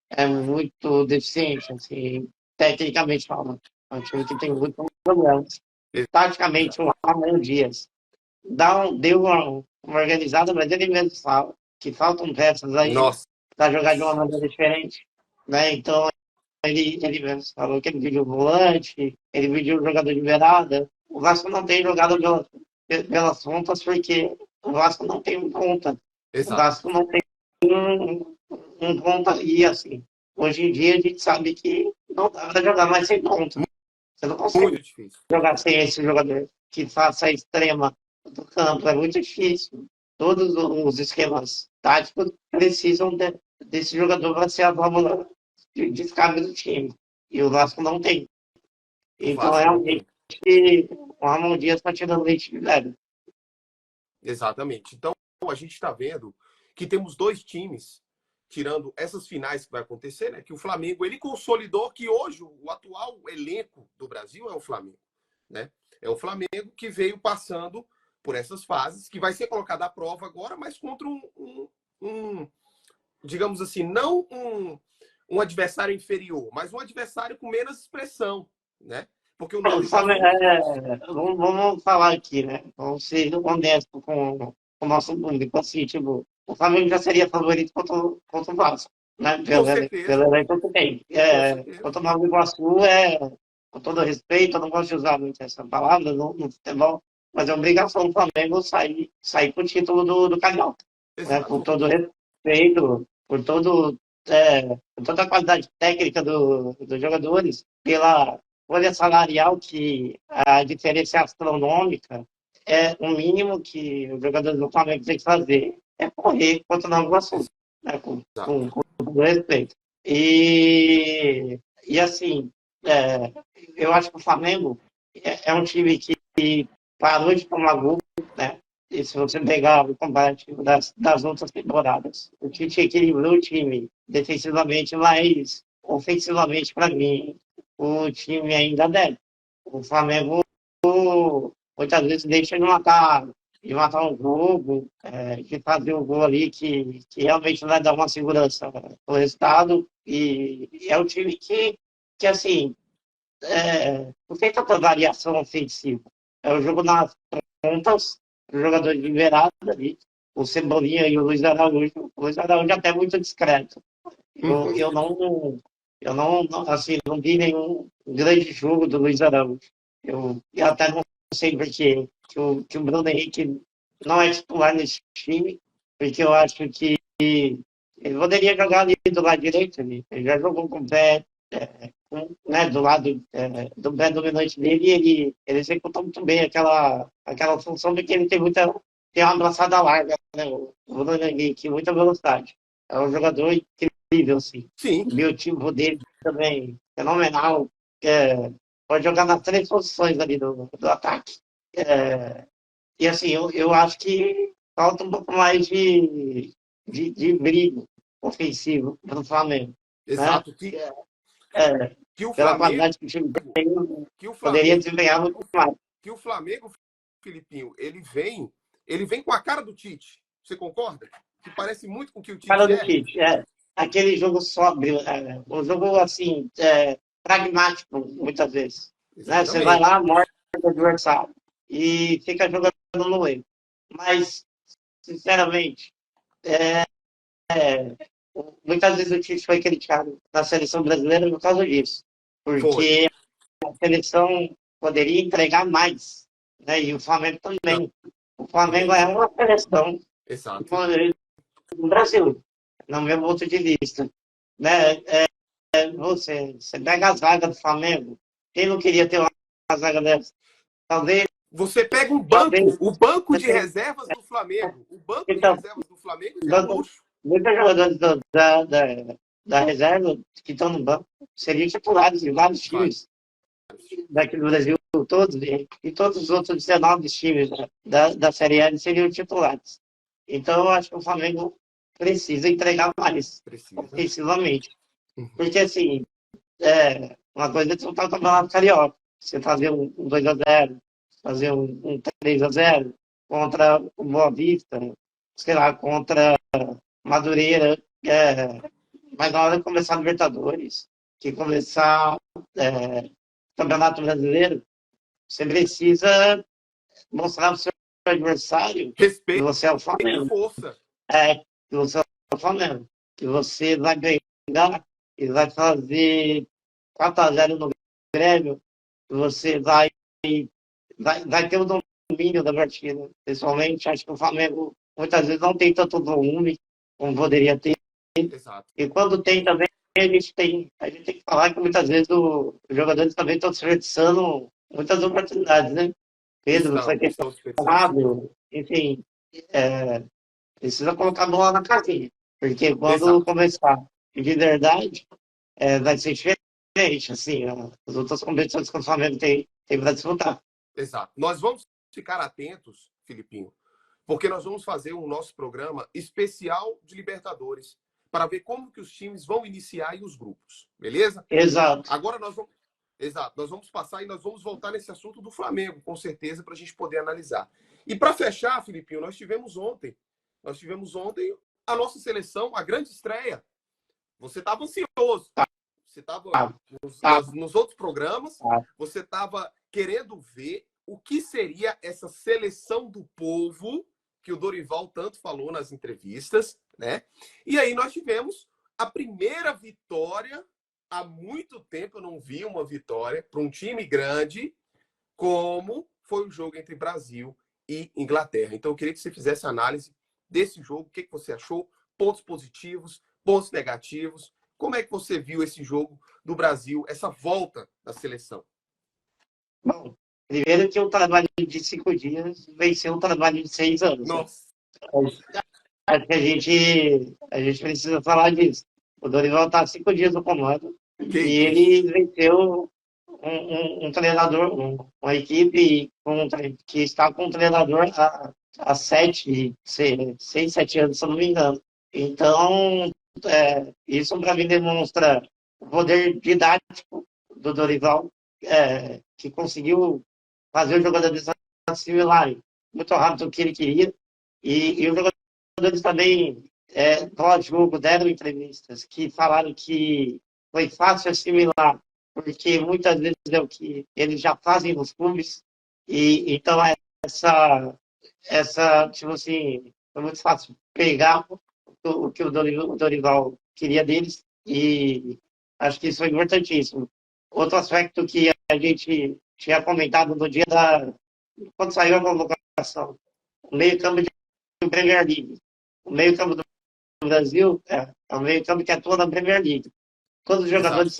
é muito deficiente, assim, tecnicamente falando. É um time que tem muitos problemas. Taticamente, o Ramon Dias deu uma organizada, mas ele mesmo fala que faltam peças aí Nossa. para jogar de uma maneira diferente, né? Então, ele mesmo falou que ele pediu volante, ele pediu jogador de beirada. O Vasco não tem jogado pelas pontas porque o Vasco não tem um ponta. O Exato. Vasco não tem um ponta. E assim, hoje em dia a gente sabe que não dá para jogar mais sem ponta. Você não consegue Muito difícil. jogar sem esse jogador que faça a extrema do campo. É muito difícil. Todos os esquemas táticos precisam desse jogador para ser a válvula de escape do time. E o Vasco não tem. O Então, Vasco não realmente, tem. o Ramon Dias está tirando leite de leve. Exatamente. Então, a gente está vendo que temos dois times, tirando essas finais que vai acontecer, né? Que o Flamengo, ele consolidou que hoje o atual elenco do Brasil é o Flamengo, né? É o Flamengo que veio passando por essas fases, que vai ser colocado à prova agora, mas contra digamos assim, não um adversário inferior, mas um adversário com menos expressão, né? Porque o Nova Iguaçu... Vamos falar aqui, né? Vamos ser honestos com o nosso público. Assim, tipo, o Flamengo já seria favorito contra o Vasco, né? Com Pelo certeza, elenco que tem. com certeza. Contra o Nova Iguaçu, com todo respeito, eu não gosto de usar muito essa palavra no futebol, mas é obrigação do Flamengo sair com o título do Carioca, né? Com Exato. todo respeito, por toda a qualidade técnica dos jogadores, pela folha salarial, que a diferença é astronômica, é o mínimo que os jogadores do Flamengo têm que fazer é correr contra o Nova Iguaçu, né? Exato. Com todo respeito. E assim, é, eu acho que o Flamengo é um time que parou de tomar gol, né? E se você pegar o comparativo das outras temporadas, o Tite equilibrou o time defensivamente, mas ofensivamente, para mim, o time ainda deve. O Flamengo muitas vezes deixa de matar um jogo, de fazer um gol ali que realmente vai dar uma segurança para o resultado. E é um time que assim, não tem tanta variação ofensiva. É o jogo nas pontas, os jogadores de beirada ali, o Cebolinha e o Luiz Araújo. O Luiz Araújo é até muito discreto. Eu, Uhum. eu não, assim, não vi nenhum grande jogo do Luiz Araújo. Eu até não sei porque que o Bruno Henrique não é titular nesse time, porque eu acho que ele poderia jogar ali do lado direito, ali. Ele já jogou com o pé, né, do lado do pé dominante dele, e ele executou muito bem aquela função, porque ele tem uma abraçada larga, né, o Bruno Henrique, muita velocidade. É um jogador incrível, assim. Sim, O biotipo dele também fenomenal. Pode jogar nas três posições ali do ataque. É, e assim, eu acho que falta um pouco mais de brilho ofensivo para o Flamengo, né? exato. É, Que o pela Flamengo, qualidade que o time tem, que o poderia Flamengo, desempenhar muito mais. que o Flamengo, Filipinho, ele vem com a cara do Tite. Você concorda? Que parece muito com o que o Cara Tite do é? Tite, aquele jogo sóbrio, um jogo assim, pragmático, muitas vezes. Né? Você vai Exatamente. lá, morde o adversário e fica jogando no meio. Mas, sinceramente, muitas vezes o Tite foi criticado na seleção brasileira por causa disso. Foi. Porque a seleção poderia entregar mais, né? E o Flamengo Não, também. O Flamengo também. é uma seleção Exato. no Brasil, no meu ponto de vista. Né? Você pega a zaga do Flamengo, quem não queria ter uma zaga dessa? Talvez, Você pega talvez, o banco você de tem, reservas do Flamengo. O banco de então, reservas do Flamengo já é um luxo. muitos jogadores da reserva que estão no banco seriam titulares em vários Vários. times daqui do Brasil, todos, e todos os outros 19 times da Série A seriam titulares. Então, eu acho que o Flamengo precisa entregar mais Precisa. ofensivamente. Uhum. Porque, assim, uma coisa é disputar o Campeonato Carioca. Você fazer um 2-0, fazer um 3-0 contra o Boa Vista, sei lá, contra Madureira. Mas na hora de começar a Libertadores, que começar o Campeonato Brasileiro, você precisa mostrar para o seu adversário que Respeito você é o e Flamengo. força. Que você é o Flamengo. Que você vai ganhar e vai fazer 4-0 no Grêmio. Que você vai ter o domínio da partida. Pessoalmente, acho que o Flamengo muitas vezes não tem tanto volume como poderia ter. Exato. E quando tem também, a gente tem que falar que muitas vezes os jogadores também estão desperdiçando muitas oportunidades, né? Pedro foi Estão desperdiçando, sim. questionado, enfim, é, precisa colocar a bola na casinha, porque quando Exato. começar de verdade, vai ser diferente, assim, as outras competições que o Flamengo tem para disputar. Exato. Nós vamos ficar atentos, Filipinho, porque nós vamos fazer um nosso programa especial de Libertadores para ver como que os times vão iniciar e os grupos, beleza? Exato. Agora nós vamos, exato, nós vamos passar e nós vamos voltar nesse assunto do Flamengo, com certeza, para a gente poder analisar. E para fechar, Filipinho, nós tivemos ontem a nossa seleção, a grande estreia. Você estava ansioso, você estava Tá, tá, nos outros programas, tá. você estava querendo ver o que seria essa seleção do povo que o Dorival tanto falou nas entrevistas, né? E aí nós tivemos a primeira vitória. Há muito tempo eu não vi uma vitória para um time grande como foi o jogo entre Brasil e Inglaterra. Então, eu queria que você fizesse análise desse jogo. O que você achou? Pontos positivos, pontos negativos. Como é que você viu esse jogo do Brasil, essa volta da seleção? Bom, primeiro que um trabalho de 5 dias venceu um trabalho de 6 anos, né? Nossa, Acho que a gente precisa falar disso. O Dorival está 5 dias no comando que e isso. ele venceu um treinador, uma equipe que está com um treinador há 6, 7 anos, se eu não me engano. Então, isso para mim demonstra o poder didático do Dorival, que conseguiu fazer os jogadores assimilarem muito rápido o que ele queria. E os jogadores também, pós-jogo, deram entrevistas que falaram que foi fácil assimilar, porque muitas vezes é o que eles já fazem nos clubes. E então, tipo assim, foi muito fácil pegar o que o Dorival queria deles, e acho que isso foi importantíssimo. Outro aspecto que a gente tinha comentado no dia quando saiu a convocação, o meio-campo de Premier League. O meio-campo do Brasil é um meio-campo que atua na Premier League. Todos os Exato. jogadores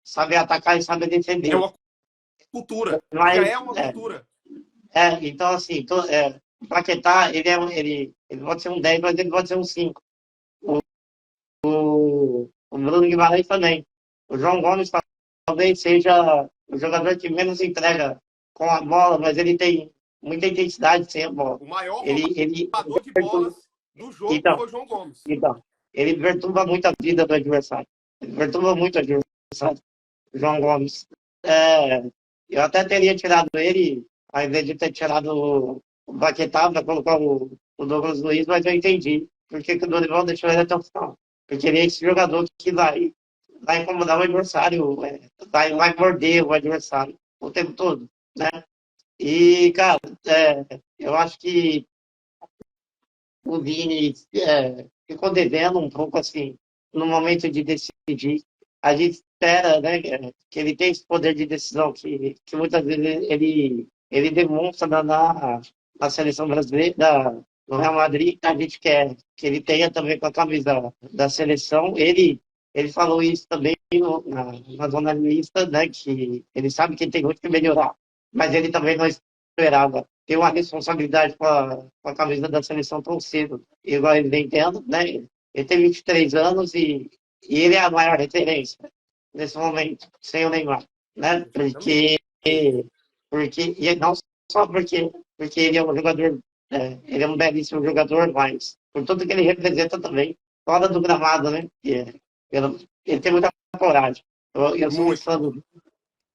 sabem atacar e sabem É defender. uma cultura. Já Mas, é uma cultura. então, assim, o Paquetá, ele pode ser um 10, mas ele pode ser um 5. O Bruno Guimarães também. O João Gomes talvez seja o jogador que menos entrega com a bola, mas ele tem muita intensidade sem a bola. O maior Ele, roubador de bolas do jogo então, foi o João Gomes. então, ele perturba muito a vida do adversário. Ele perturba muito o adversário, o João Gomes. É, eu até teria tirado ele, ao invés de ter tirado o Paquetá para colocar o Douglas Luiz, mas eu entendi porque que o Dorival deixou ele até o final. Porque ele é esse jogador que vai incomodar o adversário, vai morder o adversário o tempo todo, né? E, cara, eu acho que o Vini ficou devendo um pouco, assim, no momento de decidir. A gente espera, né, que ele tenha esse poder de decisão que muitas vezes ele demonstra na seleção brasileira, no Real Madrid. A gente quer que ele tenha também com a camisa da seleção. Ele falou isso também na jornalista, né, que ele sabe que ele tem muito que melhorar, mas ele também não esperava ter uma responsabilidade com a camisa da seleção tão cedo, igual ele vem tendo, né? Ele tem 23 anos e ele é a maior referência nesse momento, sem o Neymar, né? Exatamente. E não só porque ele é um jogador, ele é um belíssimo jogador, mas por tudo que ele representa também, fora do gramado, né? Ele tem muita coragem. Eu sou muito Muito. fã do,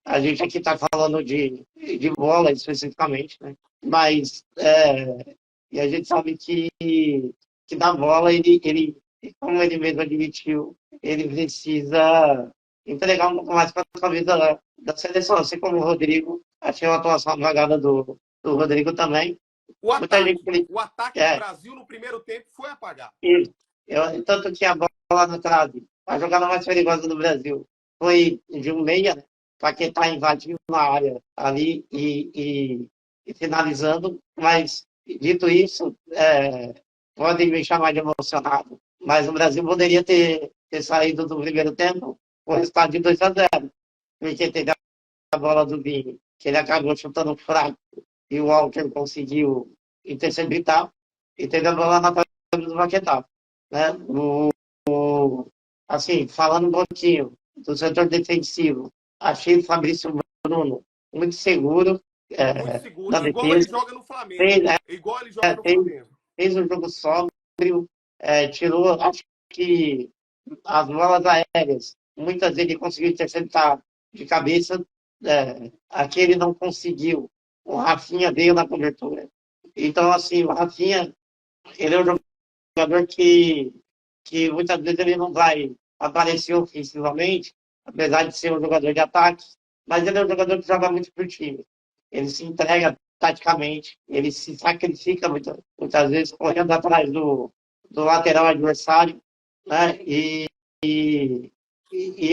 a gente aqui está falando de bola especificamente, né? Mas e a gente sabe que na bola como ele mesmo admitiu, ele precisa entregar um pouco mais para a camisa da seleção, assim como o Rodrigo. Achei uma atuação apagada do Rodrigo também. Muita gente O ataque do Brasil no primeiro tempo foi apagado. tanto que a bola na trave, a jogada mais perigosa do Brasil foi de um meia, né? Para quem está invadindo a área ali e finalizando. Mas, dito isso, podem me chamar de emocionado, mas o Brasil poderia ter saído do primeiro tempo com o resultado de 2-0, porque teve a bola do Vini, que ele acabou chutando fraco e o Walker conseguiu interceptar, e teve a bola na trave do Paquetá, né? Assim, falando um pouquinho do setor defensivo, achei o Fabrício Bruno muito seguro Muito seguro. na Igual ele defesa. joga no Flamengo. Fez, Igual ele joga no fez, Flamengo. fez um jogo sóbrio, tirou, acho que as bolas aéreas, muitas vezes ele conseguiu interceptar de cabeça, aqui ele não conseguiu. O Rafinha veio na cobertura. Então, assim, o Rafinha, ele é um jogador que muitas vezes ele não vai aparecer ofensivamente, apesar de ser um jogador de ataque, mas ele é um jogador que joga muito pro time. Ele se entrega taticamente, ele se sacrifica muitas vezes correndo atrás do lateral adversário, né? E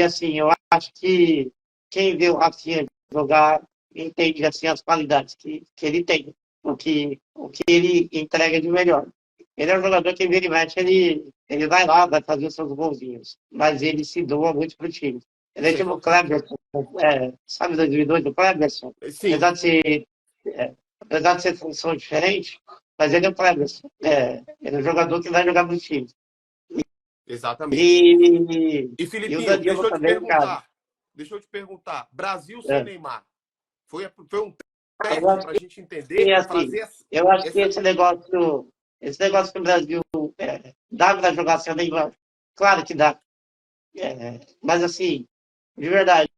assim, eu acho que quem vê o Rafinha jogar entende assim, as qualidades que ele tem, o que ele entrega de melhor. Ele é um jogador que vira e mexe, ele vai lá, vai fazer os seus golzinhos, mas ele se doa muito pro time. Ele é Sim, tipo o Kleberson, sabe 2002 do Kleberson? sim, Apesar de ser, apesar de ser função diferente, mas ele é o Kleberson. Ele é um jogador que vai jogar pro time. exatamente. E, E e o Filipinho, Danilo também, cara. deixa eu te perguntar, Brasil sem É, Neymar, foi um eu teste acho para a que, gente entender, assim, trazer eu acho que essa. esse negócio que o Brasil dá para jogar sem Neymar, claro que dá. Mas, assim, de verdade,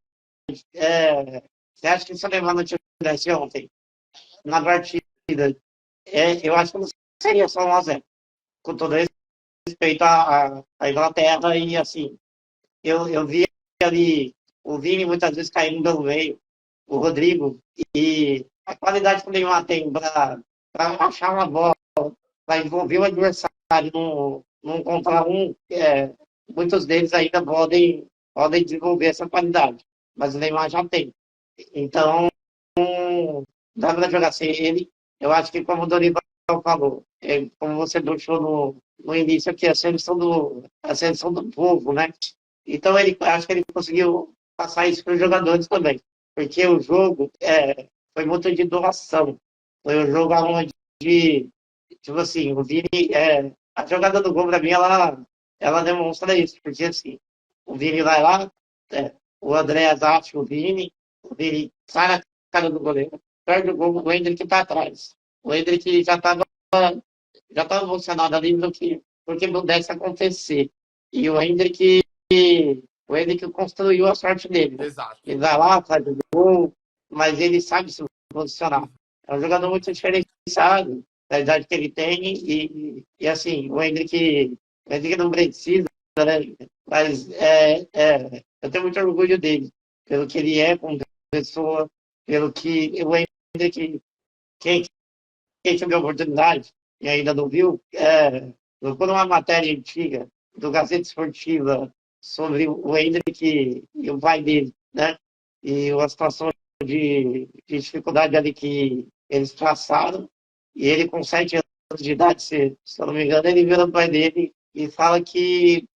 você acha que se o Neymar não tivesse ontem na partida, eu acho que não seria só 1-0, com todo respeito à Inglaterra e, assim, eu vi ali o Vini muitas vezes caindo pelo meio, o Rodrigo, e a qualidade que o Neymar tem para achar uma bola, para envolver o adversário num contra um, muitos deles ainda podem desenvolver essa qualidade, mas o Neymar já tem. Então, dá para jogar sem ele. Eu acho que, como o Dorival falou, como você deixou no início aqui, a seleção do povo, né? Então, acho que ele conseguiu passar isso para os jogadores também, porque o jogo foi muito de doação. Foi um jogo onde, tipo assim, o Vini, a jogada do gol, para mim, ela demonstra isso, porque assim, o Vini vai lá, o Andréas acha o Vini sai na cara do goleiro, perde o gol, o Endrick tá atrás. O Endrick já tava emocionado ali porque pudesse acontecer. E o Endrick construiu a sorte dele, né? Exato. Ele vai lá, faz o gol, mas ele sabe se posicionar. É um jogador muito diferenciado da idade que ele tem e assim, o Endrick não precisa, né? Mas eu tenho muito orgulho dele, pelo que ele é como pessoa, pelo que o Endrick, quem, quem teve a oportunidade e ainda não viu, colocou numa matéria antiga do Gazeta Esportiva sobre o Endrick e o pai dele, né? E a situação de dificuldade ali que eles passaram. E ele, com 7 anos de idade, se eu não me engano, ele vira o pai dele e fala que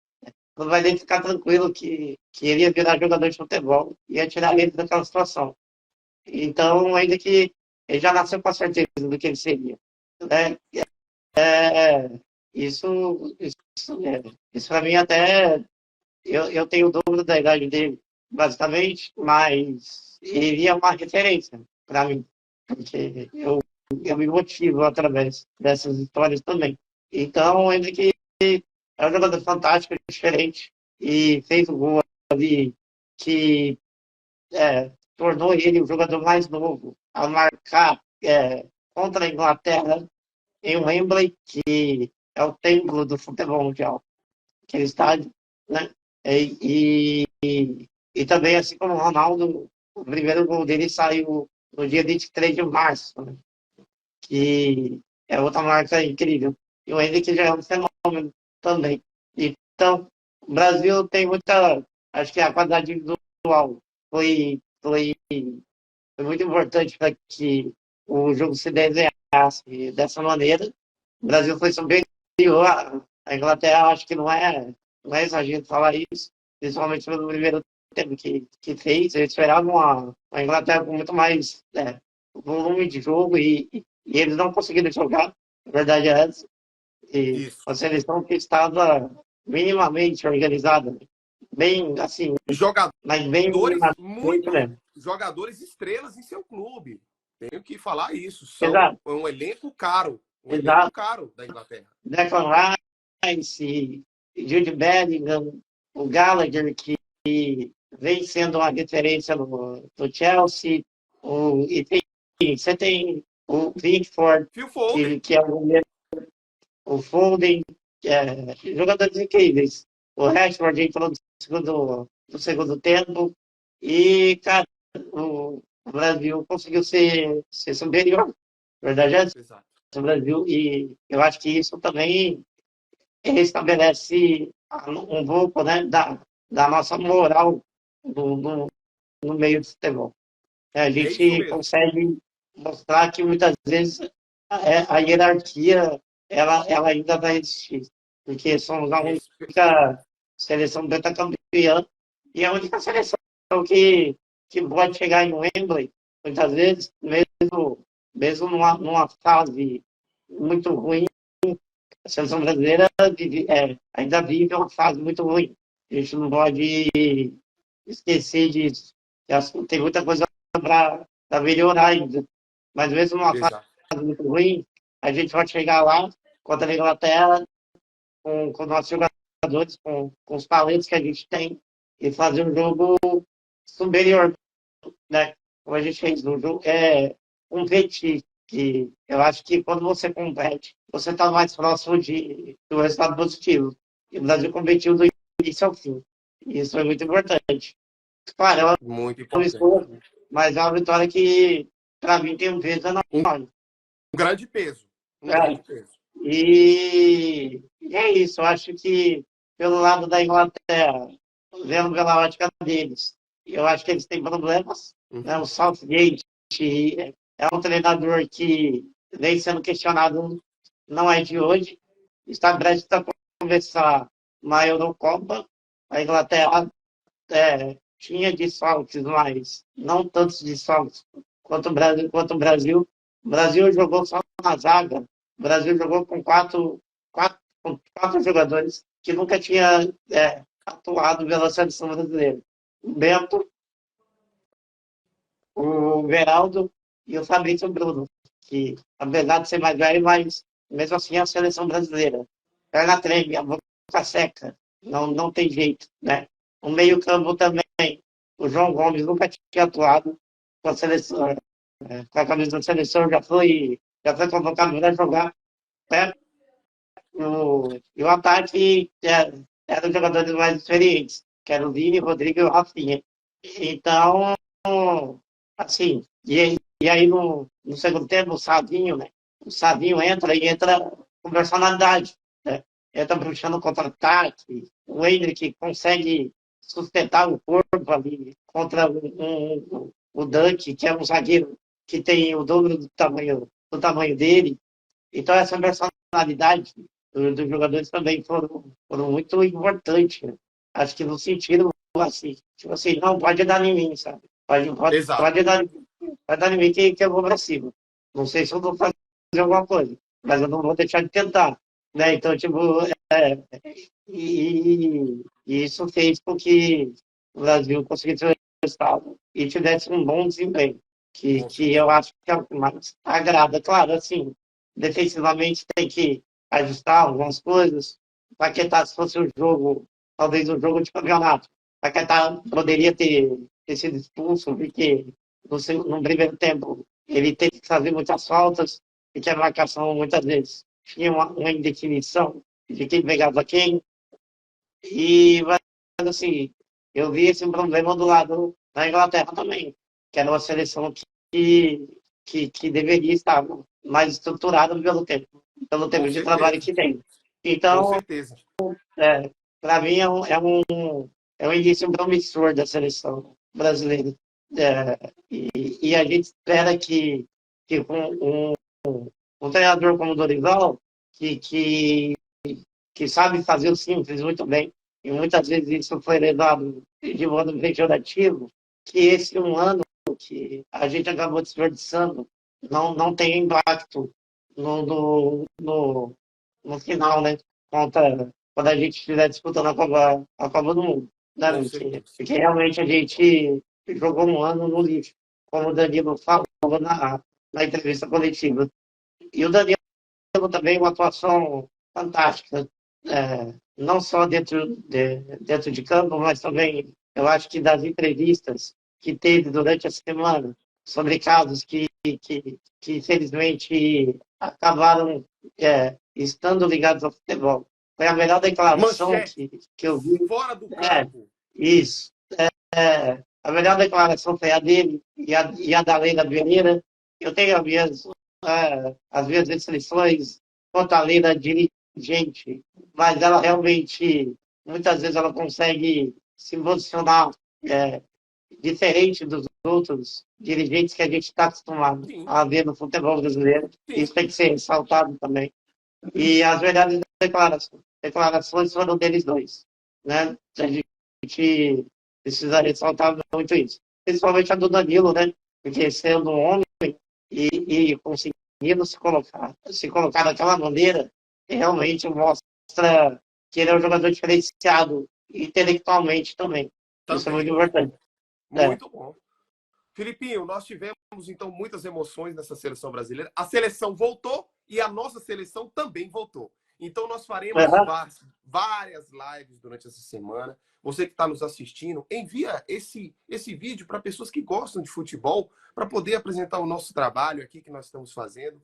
o pai dele ficar tranquilo que ele ia virar jogador de futebol e ia tirar ele daquela situação. Então, ainda que ele já nasceu com a certeza do que ele seria. Né? Isso para mim até eu tenho dúvida da idade dele, basicamente, mas ele é uma referência para mim, porque eu me motivo através dessas histórias também. Então, ele que é um jogador fantástico, diferente, e fez o gol ali que tornou ele o jogador mais novo a marcar contra a Inglaterra em Wembley, que é o templo do futebol mundial, aquele estádio, né? E também, assim como o Ronaldo, o primeiro gol dele saiu no dia 23 de março, né? Que é outra marca incrível. E o Henrique já é um fenômeno também. Então, o Brasil tem muita. Acho que a qualidade individual foi muito importante para que o jogo se desenhasse dessa maneira. O Brasil foi superior à Inglaterra, acho que não é exagero falar isso, principalmente pelo primeiro tempo que fez. Eles esperavam a Inglaterra com muito mais volume de jogo e eles não conseguiram jogar, a verdade é essa. E Isso. a seleção que estava minimamente organizada, bem assim, mas bem minimamente mesmo. Jogadores estrelas em seu clube. Tenho que falar isso. São Exato, um elenco caro. Um elenco exato. caro da Inglaterra. Declan Rice, Jude Bellingham, o Gallagher, que vem sendo uma referência no Chelsea, você tem o Pickford, Phil Foden. que é o Foden, jogadores incríveis. O Rashford entrou no segundo tempo e, cara, o Brasil conseguiu ser superior, verdade é essa, Exato. o Brasil, e eu acho que isso também estabelece um pouco, né, da nossa moral no meio do futebol. A É isso gente mesmo. consegue mostrar que muitas vezes a hierarquia ela ainda vai existir, porque somos a única seleção pentacampeã e a única seleção que pode chegar em Wembley, muitas vezes, mesmo numa fase muito ruim, a seleção brasileira ainda vive uma fase muito ruim. A gente não pode esquecer disso. Tem muita coisa para melhorar ainda. Mas mesmo numa fase Exato. muito ruim, a gente pode chegar lá contra a Inglaterra com nossos jogadores, com os talentos que a gente tem e fazer um jogo superior, né? Como a gente fez no jogo, competir. Que eu acho que quando você compete, você está mais próximo do resultado positivo. E o Brasil competiu do início ao fim. E isso é muito importante. Claro, é Muito uma importante. escolha, mas é uma vitória que, para mim, tem um peso Um enorme. grande peso. Um É, grande peso. e é isso. Eu acho que, pelo lado da Inglaterra, vendo pela ótica deles, eu acho que eles têm problemas. Né? O Uhum. Southgate é um treinador que vem sendo questionado, não é de hoje. Está prestes a começar uma Eurocopa. A Inglaterra tinha desfalques, mas não tantos desfalques quanto o Brasil. O Brasil jogou só na zaga. O Brasil jogou com quatro jogadores que nunca tinha atuado pela seleção brasileira. O Bento, o Veraldo e o Fabrício Bruno, que apesar de ser mais velho, mas mesmo assim é a seleção brasileira. Perna treme, a boca seca, não tem jeito, né? O meio-campo também, o João Gomes nunca tinha atuado com a seleção, com a camisa da seleção, já foi convocado para jogar, né? E o ataque era os jogadores mais experientes, que eram o Vini, o Rodrigo e o Rafinha. Então, assim, e aí no segundo tempo, o Savinho, né? O Savinho entra e entra com personalidade, né? Entra puxando contra-ataque. O Hendrick consegue sustentar o corpo ali contra o Dunk, que é um zagueiro que tem o dobro do tamanho dele. Então, essa personalidade dos jogadores também foram muito importantes. Né? Acho que no sentido assim, tipo assim, não pode dar em mim, sabe? Pode, pode, Exato. pode dar, pode dar em mim que eu vou pra cima. Não sei se eu vou fazer alguma coisa, mas eu não vou deixar de tentar. Né? Então, tipo, e isso fez com que o Brasil conseguisse o resultado e tivesse um bom desempenho, que, Com que eu certeza. acho que é o que mais agrada. Claro, assim, defensivamente tem que ajustar algumas coisas. Paquetá, se fosse um jogo, talvez um jogo de campeonato, Paquetá poderia ter sido expulso, porque no primeiro tempo ele teve que fazer muitas faltas, e que a marcação muitas vezes tinha uma indefinição de quem pegava quem. Mas assim, eu vi esse problema do lado da Inglaterra também, que era uma seleção que deveria estar mais estruturada pelo tempo Com de trabalho certeza. que tem. Com Então, certeza. para mim, é um início promissor da seleção brasileira. E a gente espera que com um treinador como o Dorival, que sabe fazer o simples muito bem, e muitas vezes isso foi levado de modo pejorativo, que esse um ano que a gente acabou desperdiçando não tem impacto no final, né? Quando a gente estiver disputando a Copa do Mundo. Né? Com Porque, certeza. porque realmente a gente jogou um ano no lixo, como o Danilo falou na entrevista coletiva. E o Danilo também uma atuação fantástica, não só dentro de campo, mas também, eu acho que das entrevistas que teve durante a semana sobre casos que infelizmente acabaram estando ligados ao futebol. Foi a melhor declaração Manchete. que eu vi. Fora do É, campo. isso. A melhor declaração foi a dele e a da Leila Pereira. Eu tenho as minhas restrições quanto à Leila dirigente, mas ela realmente, muitas vezes, ela consegue se posicionar é, diferente dos outros dirigentes que a gente está acostumado Sim, a ver no futebol brasileiro. sim. Isso tem que ser ressaltado também. E as verdadeiras declarações foram deles dois, né? A gente precisa ressaltar muito isso. Principalmente a do Danilo, né? Porque sendo um homem e conseguindo se colocar daquela maneira, realmente mostra que ele é um jogador diferenciado intelectualmente também. Isso é muito Também. importante. É, Muito bom. Filipinho, nós tivemos então muitas emoções nessa seleção brasileira. A seleção voltou e a nossa seleção também voltou. Então nós faremos uhum, várias lives durante essa semana. Você que está nos assistindo, envia esse vídeo para pessoas que gostam de futebol, para poder apresentar o nosso trabalho aqui que nós estamos fazendo.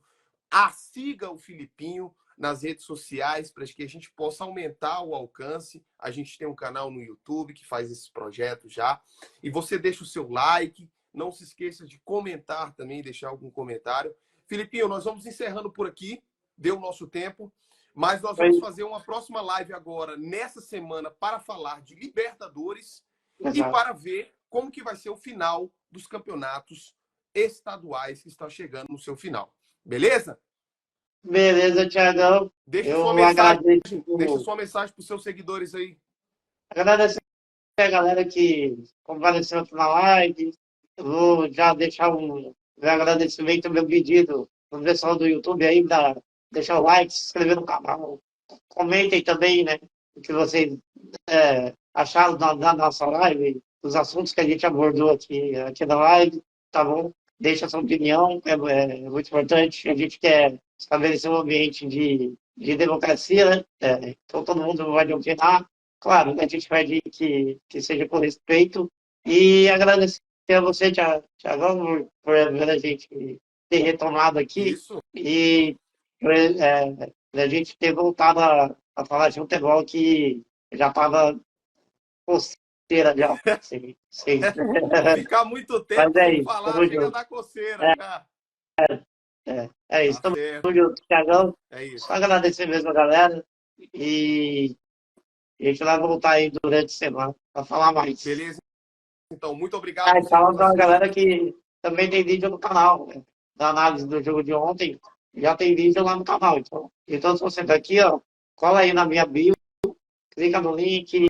Siga o Filipinho nas redes sociais para que a gente possa aumentar o alcance. A gente tem um canal no YouTube que faz esse projeto já. E você deixa o seu like. Não se esqueça de comentar também, deixar algum comentário. Filipinho, nós vamos encerrando por aqui. Deu o nosso tempo. Mas nós vamos foi, fazer uma próxima live agora, nessa semana, para falar de Libertadores e exato. para ver como que vai ser o final dos campeonatos estaduais que estão chegando no seu final. Beleza? Beleza, Thiagão. Deixa sua Eu mensagem, agradeço, deixa sua mensagem para os seus seguidores aí. agradeço a galera que compareceu aqui na live. Eu vou já deixar um agradecimento, meu pedido pro pessoal do YouTube aí, para deixar o like, se inscrever no canal. Comentem também, né, o que vocês acharam da nossa live, os assuntos que a gente abordou aqui na live, tá bom? Deixa a sua opinião, é muito importante. A gente quer estabelecer um ambiente de democracia, né? Então todo mundo vai opinar. Claro, a gente pede que seja com respeito. E agradecer a você, Tiagão, por a gente ter retomado aqui Isso. e a gente ter voltado a falar de futebol que já estava coceira já. Ficar muito Mas tempo é sem isso, falar tamo chega a junto. dar coceira já. É Tá isso, tamo certo. junto, Tiagão. É Só isso. agradecer mesmo a galera e a gente vai voltar aí durante a semana para falar mais. Beleza? Então, muito obrigado Ah, e você que fala nos pra galera assiste. que também tem vídeo no canal, né? Da análise do jogo de ontem. Já tem vídeo lá no canal. Então se você tá aqui, ó, cola aí na minha bio, clica no link,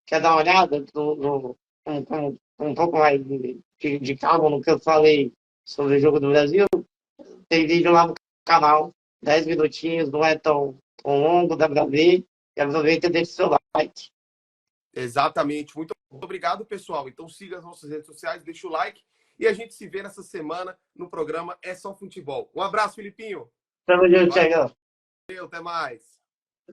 quer dar uma olhada um pouco mais de calma no que eu falei sobre o jogo do Brasil, tem vídeo lá no canal, 10 minutinhos, não é tão longo, dá pra ver. E aproveita e deixa o seu like. Exatamente. Muito obrigado, pessoal. Então, siga as nossas redes sociais, deixa o like e a gente se vê nessa semana no programa É Só Futebol. Um abraço, Filipinho. Tamo junto, Valeu, Thiagão. até mais.